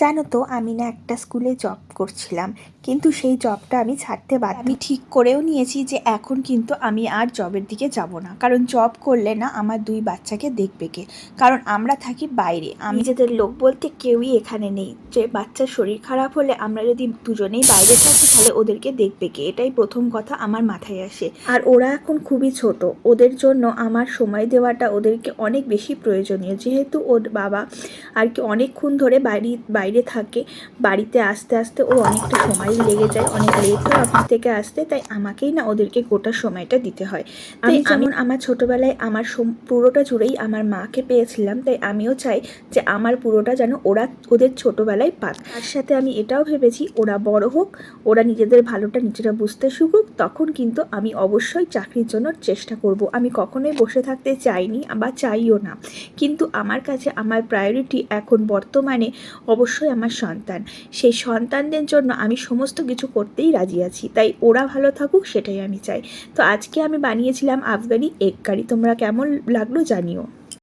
জানো তো আমি না একটা স্কুলে জব করছিলাম, কিন্তু সেই জবটা আমি ছাড়তে আমি ঠিক করেও নিয়েছি যে এখন কিন্তু আমি আর জবের দিকে যাব না। কারণ জব করলে না আমার দুই বাচ্চাকে দেখবে কে, কারণ আমরা থাকি বাইরে, নিজেদের লোক বলতে কেউই এখানে নেই। যে বাচ্চার শরীর খারাপ হলে আমরা যদি দুজনেই বাইরে থাকি তাহলে ওদেরকে দেখবে কে, এটাই প্রথম কথা আমার মাথায় আসে। আর ওরা এখন খুবই ছোট, ওদের জন্য আমার সময় দেওয়াটা ওদেরকে অনেক বেশি প্রয়োজনীয়। যেহেতু ওর বাবা আর কি অনেকক্ষণ ধরে বাইরে থাকে, বাড়িতে আসতে আসতে ওর অনেকটা সময় লেগে যায়, অনেক লেট হয় অফিস থেকে আসতে, তাই আমাকেই না ওদেরকে গোটা সময়টা দিতে হয়। আমি যেমন আমার ছোটোবেলায় আমার পুরোটা জুড়েই আমার মাকে পেয়েছিলাম, তাই আমিও চাই যে আমার পুরোটা যেন ওদের ছোটোবেলায় পাক। তার সাথে আমি এটাও ভেবেছি ওরা বড় হোক, ওরা নিজেদের ভালোটা নিজেরা বুঝতে শিখুক, তখন কিন্তু আমি অবশ্যই চাকরির জন্য চেষ্টা করব। আমি কখনোই বসে থাকতে চাইনি বা চাইও না, কিন্তু আমার কাছে আমার প্রায়োরিটি এখন বর্তমানে অবশ্যই আমার সন্তান। সেই সন্তানদের জন্য আমি সমস্ত কিছু করতেই রাজি আছি, তাই ওরা ভালো থাকুক সেটাই আমি চাই। তো আজকে আমি বানিয়েছিলাম আফগানি এগ কারি, তোমরা কেমন লাগলো জানিও।